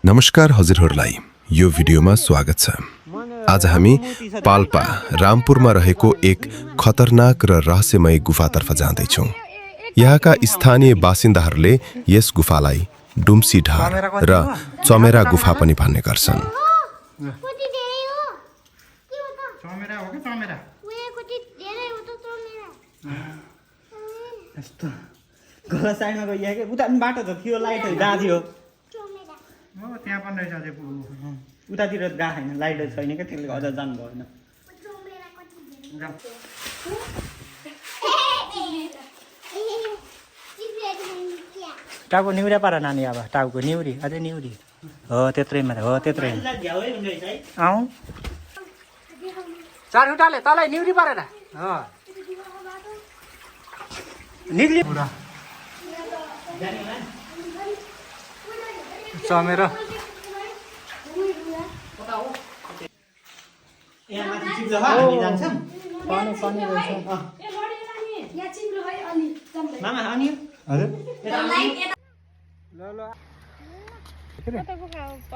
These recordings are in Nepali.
नमस्कार हजुरहरूलाई यो भिडियोमा स्वागत छ। आज हामी पाल्पा रामपुरमा रहेको एक खतरनाक र रहस्यमय गुफातर्फ जाँदैछौँ। यहाँका स्थानीय बासिन्दाहरूले यस गुफालाई डुम्सी ढाड र चमेरा गुफा पनि भन्ने गर्छन्। गला साइडमा गइया के उता बाटो त थियो लाइटहरु दाज्यो त्यहाँ पनि रहेछ अझै उतातिर गा हैन लाइटहरु छैन के त्यसले अझ जानु भएन टाउको निउरा पारा नानी अब टाउको निउरी अझै निउरी हो त्यत्रै मात्र हो त्यत्रै आऊ चार उठाले तलै निउरी पारेर हो निक्ली चमेरा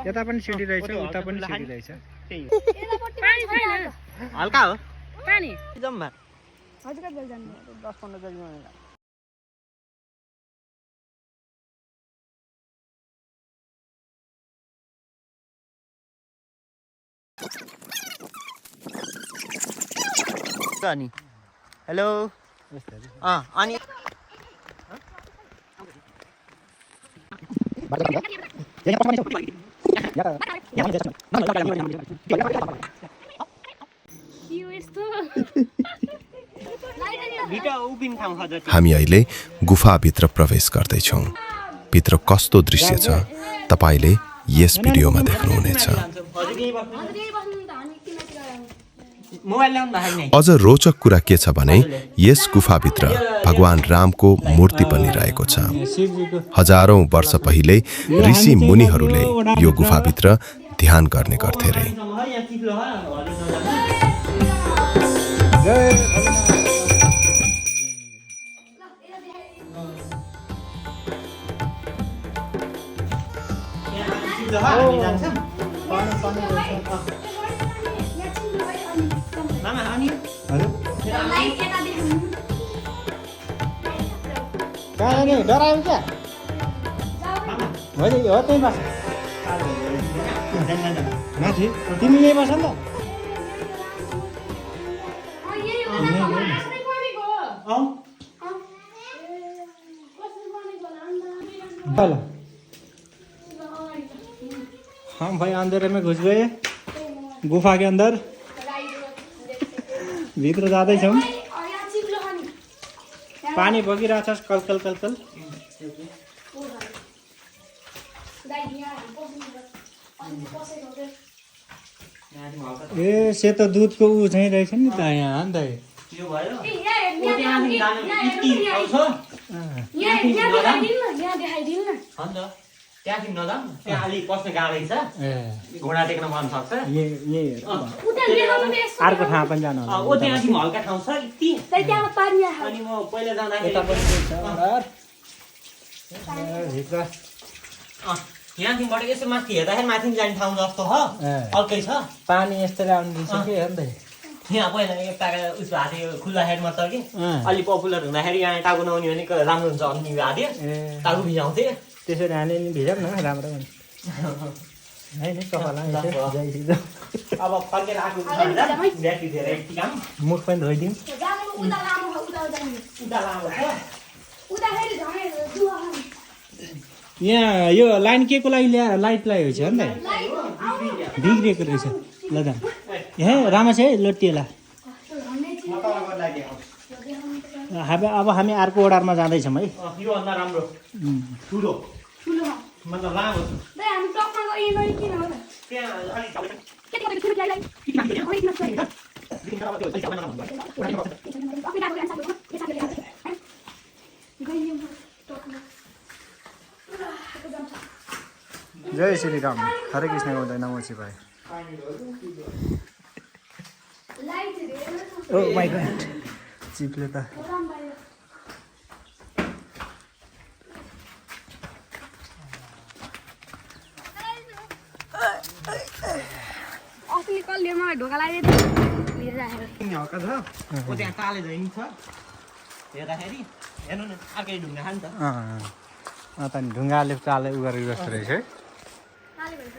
यता पनि सिडी रहेछ उता पनि सिडी रहेछ हल्का हो पानी जम्मा हजुर कति बेला जानु 10-15 बजे अनि हेलो अनि हामी अहिले गुफाभित्र प्रवेश गर्दैछौँ। भित्र कस्तो दृश्य छ तपाईले यस भिडियोमा देख्नुहुनेछ। अझ रोचक कुरा के छ भने यस गुफाभित्र भगवान रामको मूर्ति पनि रहेको छ। हजारौं वर्ष पहिले ऋषि मुनिहरूले यो गुफाभित्र ध्यान गर्ने गर्थे रे। डरायो क्या हो त्यही बस माथि तिमी यही बस नि त हम भाई अंधेरे में घुस गए गुफा के अंदर भित्र जाँदैछौँ पानी बगिरहेछ कलकल कलकल ए सेतो दुधको ऊ चाहिँ रहेछ नि त यहाँ अन्त त्यहाँदेखि नजाम त्यहाँ अलि पस्न गाह्रै छ घोडा टेक्न मन सक्छ अर्को ठाउँ पनि जानु ओ त्यहाँदेखि हल्का ठाउँ छ यति अनि म पहिला जाँदाखेरि यहाँदेखिबाट यसो माथि हेर्दाखेरि माथि जाने ठाउँ जस्तो छ अर्कै छ पानी यस्तै आउनु दिन्छ के अन्त यहाँ पहिला एउटा उस भएको थियो खुल्ला हेडमा छ कि अलि पपुलर हुँदाखेरि यहाँ टाउको नहुने भने राम्रो हुन्छ अनि हाल्यो टाउको भिजाउँथे त्यसरी हाल्ने नि भिजाउँ न राम्रो हुन्छ होइन अब फर्केर आएको मुख पनि धोइदिउँ यहाँ यो लाइन के को लागि ल्याएर लाइट लगाएको छ नि त बिग्रिएको रहेछ ल त ए राम्रो छ है लोटिएला अब हामी अर्को ओडारमा जाँदैछौँ है योभन्दा राम्रो ठुलो मतलब लामो जय श्री राम हरे कृष्ण गौतम नमो शिवाय ओ माय गॉड चिप्ले त कसले मलाई ढोका लगाइदियो लिएर आयो किन हक्का छ ओ त्यहाँ टाले झैन छ हेर्दाखेरि हेर्नु न अर्कै ढुङ्गा खान्छ त नि ढुङ्गाले चाले उ गरेको जस्तो रहेछ है काले भन्छ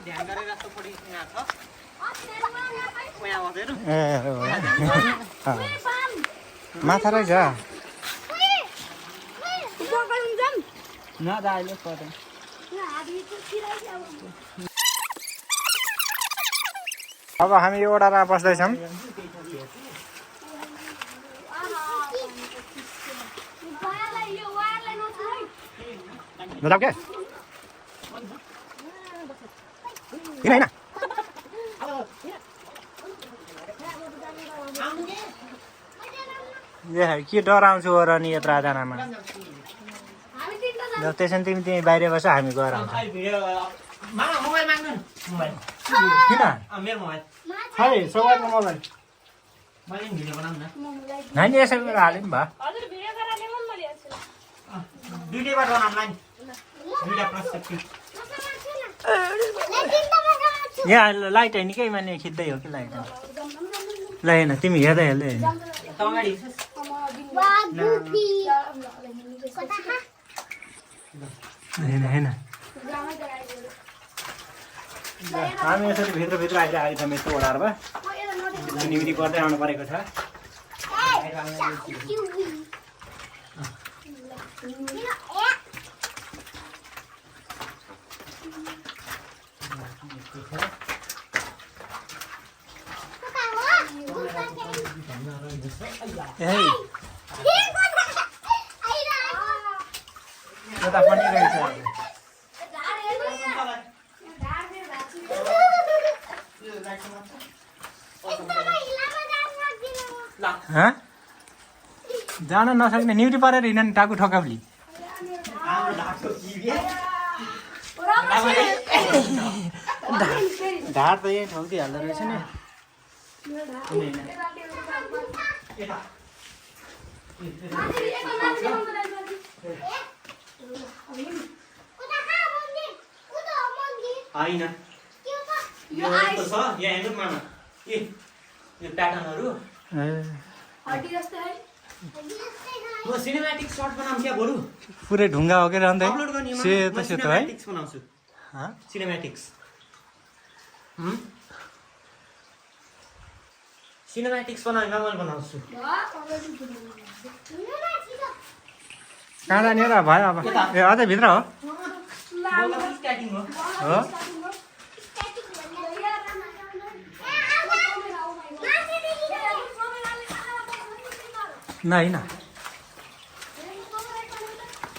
ध्यान गरेर जस्तो पढि यहाँ छ यहाँ बसेर माछा रहेछ न दाइले पढ अब हामी ओडारमा बस्दैछौँ के किन होइन के डराउँछु हो र नि यत्रो जनामा त्यसो भने तिमी बाहिर बस हामी गएर आउँछौँ मोबाइल माग्नु मोबाइल किन मेरो मोबाइल खै सौगातको मोबाइल मैले पनि भिडियो बनाऊँ न नानी यसो गरेर हाल्यो नि भयो हजुर भिडियो गरेर ल्याउनु मैले हेर्छु दुईटैबाट बनाऊँ लाइन दुईटा पर्सपेक्टिभ यहाँ लाइट होइन के माने खिच्दै हो कि लाइट ल हेर्न तिमी हेर्दै हेर्दै होइन अगाडि हेर्न हेर्न हामी यसरी भित्रभित्र आइरहेको छौँ यस्तो ओडारमा निम्ति पर्दै आउनु परेको छ यता पनि रहेछ जान नसक्ने न्युटी परेर हिँड्न नि टाकु ठकाउली ढाड त यहीँ ठोकिहाल्दो रहेछ नि होइन यो यस्तो छ यहाँ हेर्नु मामा यो प्याटर्नहरू म सिनेमेटिक सर्ट बनाउँछु क्या बरु पुरै ढुङ्गा हो कि रहँदै अपलोड गर्ने सेतो सेतो है सिनेमेटिक्स बनाउँछु सिनेमेटिक्स सिनेमेटिक्स बनाउन मैले बनाउँछु कहाँ जाने र भयो अब ए अझै भित्र हो स्टार्टिङ हो हो नहीं ना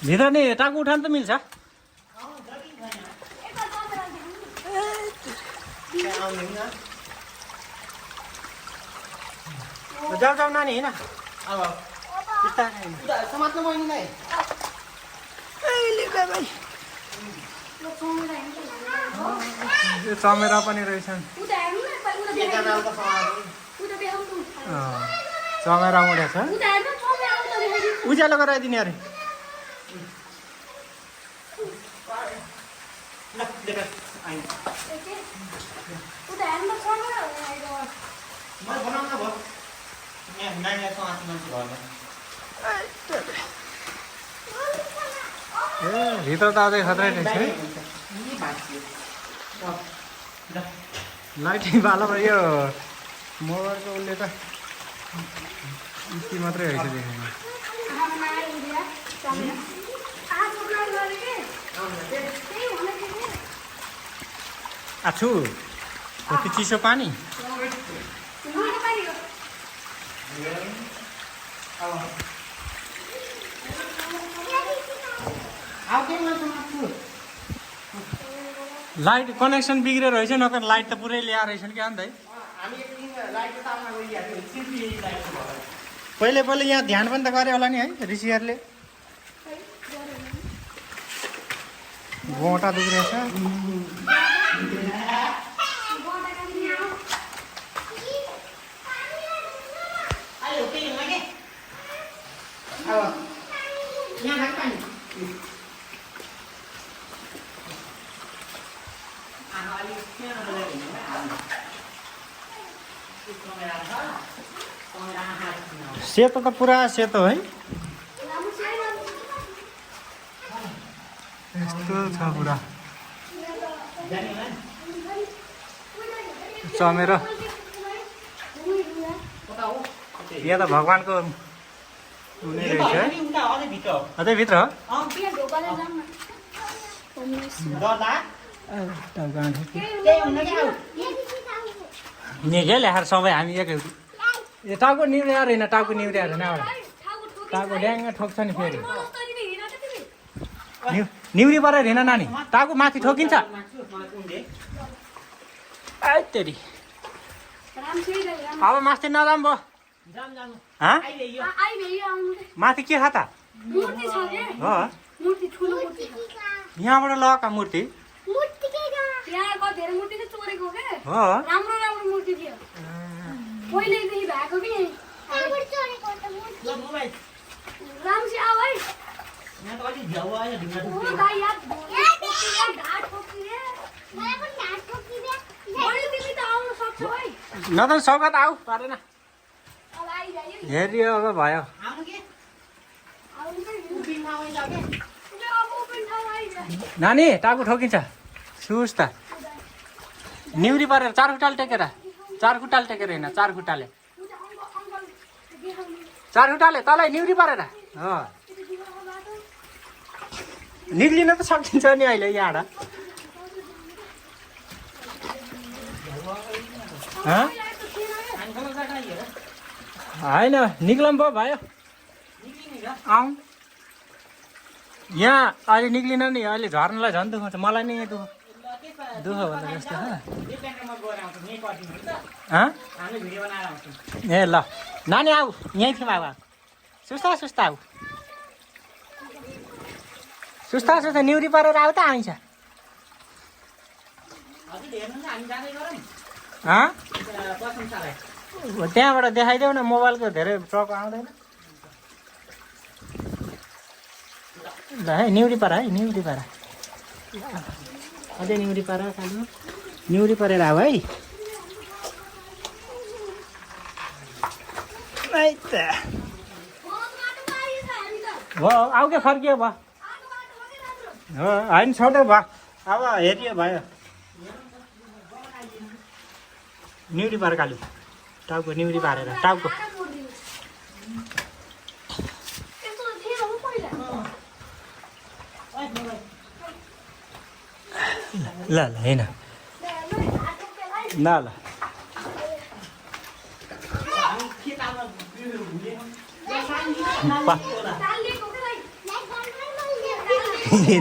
भित्र नि टाकु उठान त मिल्छ जाऊ जाऊ नानी होइन समात्नु मैले नै यो चमेरा पनि रहेछन् चमेरा उडेछ उज्यालो गराइदिने अरे ए भित्र त अझै खतरै रहेछ है लाइटिङ बाला यो मोबाइलको उसले त यति मात्रै रहेछ देखेको आछु कति चिसो पानी लाइट कनेक्सन बिग्रेर रहेछ नत्र लाइट त पुरै ल्याएर रहेछ नि क्या अन्त है पहिले पहिले यहाँ ध्यान पनि त गरे होला नि है ऋषिहरूले गोटा दुख्रेछ यहाँ राख पानी सेतो त पुरा सेतो है यस्तो छ पुरा चमेरो यहाँ त भगवान्को हुने रहेछ है अझै भित्र हो यहाँ ढोकाले जाऊँ न निकै ल्याएर सबै हामी एकै ए टाउको निहुर्याएर होइन टाउको निहुर्याएर होइन एउटा टाउको ड्याङ्ग ठोक्छ नि फेरि निहुरी परेर हिँड नानी टाउको माथि ठोकिन्छ तेरि अब माथि नजाम भयो माथि के छ त मूर्ति छ के हो मूर्ति ठुलो मूर्ति छ यहाँबाट लगेका मूर्ति यहाँ धेरै मूर्ति चाहिँ चोरेको के हो राम्रो राम्रो मूर्ति थियो पहिलेदेखि भएको कि राम्रोसित आऊ है ओ दाइ यार घाट ठोकिदिए बढी तिमी त आउन सक्छौ है नदन सौगात आऊ पारेन अब आइजायो हेरियो अब भयो अब ओपन ठाउँ आइजायो नानी टाउको ठोकिन्छ सुस् त निहुरी परेर चार खुट्टाले टेकेर होइन चार खुट्टाले तँलाई निहुरी परेर हो निक्लिन त सकिन्छ नि अहिले यहाँबाट होइन निक्लम पो भयो आउँ यहाँ अहिले निक्लिन नि अहिले झर्नलाई झन् दुःख छ मलाई नै यहाँ दुःख होला जस्तो ए ल नानी आऊ यहीँ थियौँ अब सुस्ता आऊ सुस्ता निहुरी परेर आऊ त आइन्छ त्यहाँबाट देखाइदेऊ न मोबाइलको धेरै ट्रक आउँदैन ल है निहुरी पारा अझै निहुरी पारा खालु निहुरी परेर आऊ है हो आऊ के फर्कियो भयो हो होइन छोड्दै भयो अब हेरियो भयो निहुरी पार कालु टाउको निहुरी पारेर टाउको ल होइन ल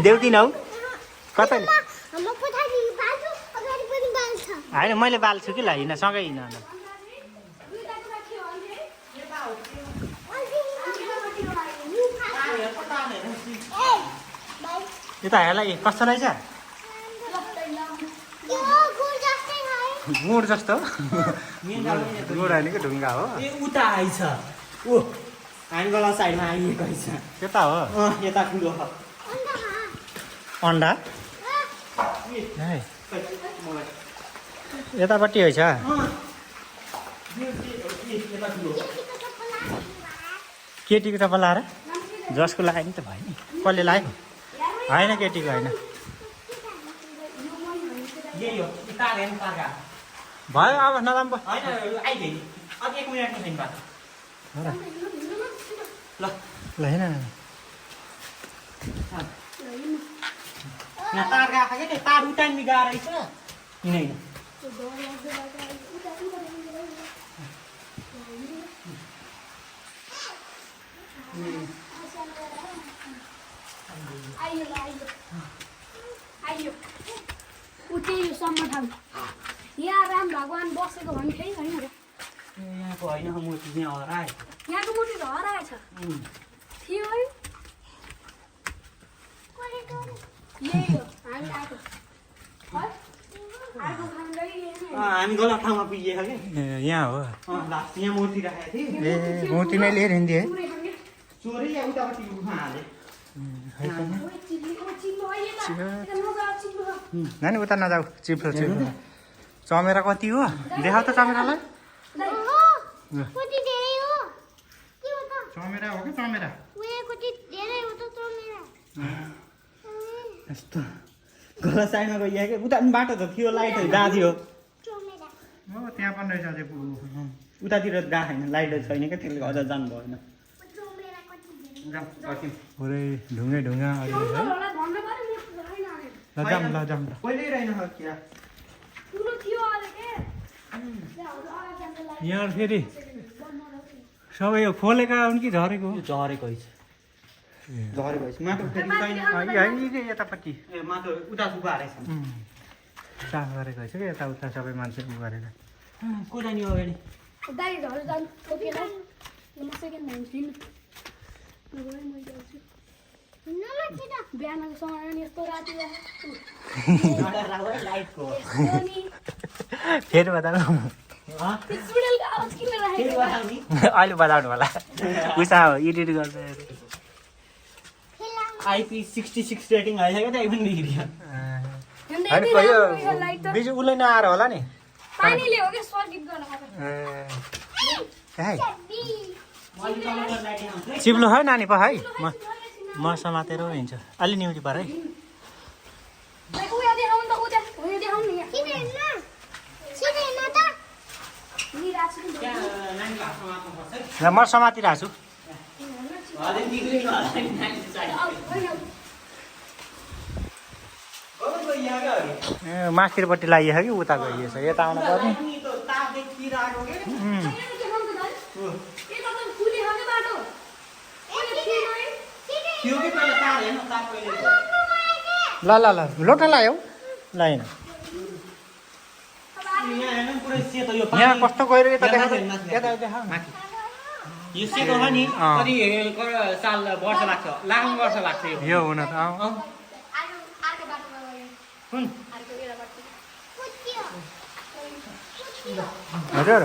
देउटी नौ कता होइन मैले बाल्छु कि ल हिँड सँगै हिँड यता हेर्ला कस्तो रहेछ गुड जस्तो गुड होइन कि ढुङ्गा हो उता आइछ ओ हामी गलत साइडमा आइएको रहेछ त्यता हो यता ठुलो हो अन्डा यतापट्टि रहेछ केटीको चप्पल लाएर जसको लगायो नि त भयो नि कसले लाग्यो होइन केटीको होइन भयो अब नराम ल होइन यहाँ तार गएको क्या तार उतान्ने गएको रहेछ किन आइयो उतै यो सम्म ठाउँ यहाँ राम भगवान् बसेको भन्ने केही छैन र यहाँको होइन मूर्ति यहाँ हराए यहाँको मूर्ति त हराएछ थियो है यही हो हामी आएको हामी गलत ठाउँमा पुगेको कि यहाँ हो लास्ट यहाँ मूर्ति राखेको थिएँ ए मूर्ति नै लिएर हिँड्थेँ है चोरी या उतापट्टि गुफा हाले ओए चिल्लो है यता यता नजाऊ चिल्लो नानी उता नजाऊ चिप्लो चिप्लो चमेरा कति हो देखाऊ त चमेरालाई कति धेरै हो के हो त चमेरा हो कि चमेरा उयो कति धेरै हो त चमेरा यस्तो गला साइडमा गइया के उता बाटो त थियो लाइटहरू बाज्यो चमेरा हो त्यहाँ पनि रहेछ अझै पुगु उतातिर गएको छैन लाइटहरू छैन क्या त्यसले अझ जानु भएन चमेरा कति धेरै पुरै ढुङ्गे ढुङ्गा अलि है होला भन्न पारे म छैन ल जाम ल पहिल्यै रहेन क्या ठुलो थियो अरे के यहाँ फेरि सबै यो खोलेका हुन् कि झरेको हो झरेको छ झरेको छ माटो फेरि छैन होइन कि यतापट्टि ए माटो उता सुका रहेछ साफ गरेको रहेछ कि यताउता सबै मान्छे उ गरेर को जाने अगाडि दाइ झरे जान ओकेला म सेकेन्ड टाइम छिन नगए म जान्छु नमाथि त बिहानको समय नि यस्तो राति लाइटको अनि फेरि बताउनु सुडेलको आवाज किन राखेको अहिले बताउनु होला उसा हो एडिट गर्छ आइपी 66 रेटिङ आइसक्यो त पनि देखिदियो होइन कहियो बिजु उसले नआएर होला नि पानीले हो कि स्वर्गित गर्न है चिप्लो है नानी पो है म समातेर हिँड्छु अलि निउरी पर है उयो देखाउनु त उयो देखाउनु नि किन हेर्न त नि राछु नि म समातिरहेको छु ए माथिपट्टि लागिएको कि उता गइएछ यता आउनु पर्ने ल ल ल लोटा लायो ल होइन यहाँ कस्तो गएर यता देखाऊ यता देखाऊ माथि यो सेतो हो नि कति साल वर्ष लाग्छ लाखौँ वर्ष लाग्छ यो हुन त अर्को बाटोमा गयो कुन अर्को एराबाट हजुर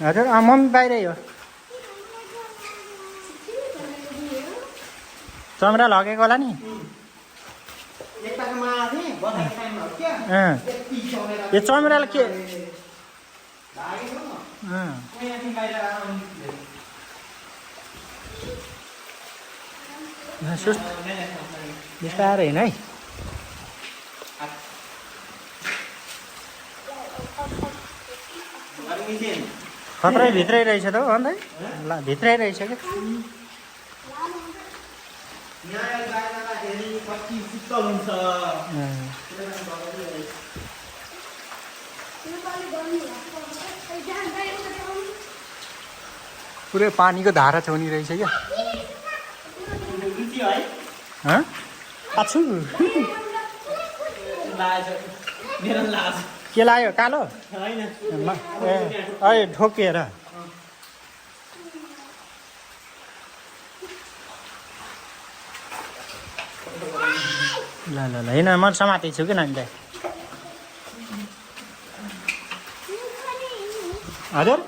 हजुर मम्मी बाहिरै हो चमरा लगेको होला नि यो चमराले के बिस्तारै हिँड है खत्रै भित्रै रहेछ त हौ अन्त ल भित्रै रहेछ क्या पुरै पानीको धारा छाउनी रहेछ क्या आछु मेरो लाज के लाग्यो कालो ए ठोकिएर ल ल ल होइन म समातेको छु कि नानीलाई हजुर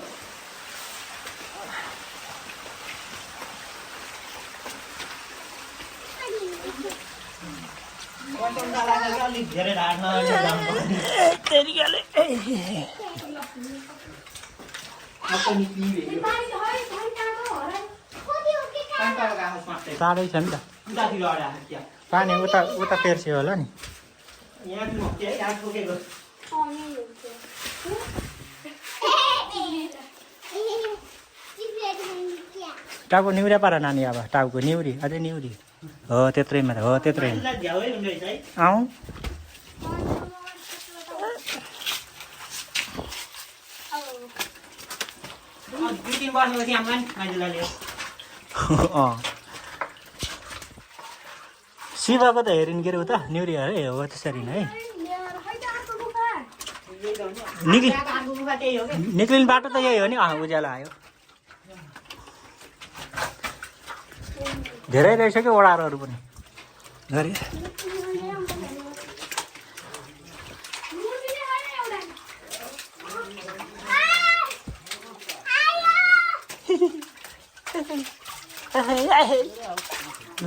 धेरै ढाड्न टाढै छ नि त उतातिर अडा क्या पानी उता उता तेर्स्यो होला नि यहाँ ठोके यहाँ ठोकेको टाउको निउरा पार नानी अब टाउको निउरी अझै निउरी हो त्यत्रैमा हो त्यत्रैमा झ्याउै हुँदैछ है आउँ दुई तिन वर्षपछि आमा नि माइजूलाई अँ शिवको त हेरिन् के अरे उता निउरी अरे हो त्यसरी नै है निक्लिने बाटो त यही हो नि उज्यालो आयो धेरै रहेछ कि ओडारहरू पनि गरे ल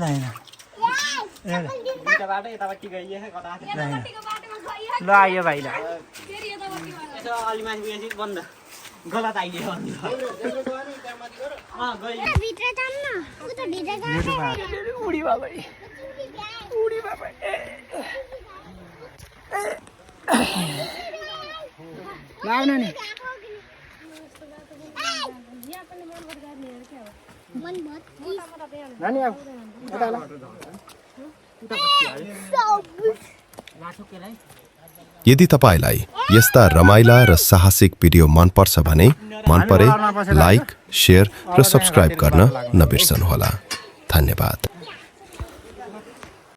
हैन दुईटा बाटो यतापट्टि गइए कता यतापट्टिको बाटोमा गइहाल्छ। ल आयो भाइ ल फेरि यतापट्टिबाट। यसो अलि माथि गएपछि बन्द गलत आइडिया भन्नु गइ भित्र जाऊँ न उता भित्र गएको उडी बाबा उडी बाबा लाउन नि मन बहुत नानी आऊ यता ल यदि तपाईलाई यस्ता रमाइला र साहसिक भिडियो मन पर्छ भने मन परे लाइक, शेयर र सब्स्क्राइब गर्न नबिर्सनुहोला। धन्यवाद।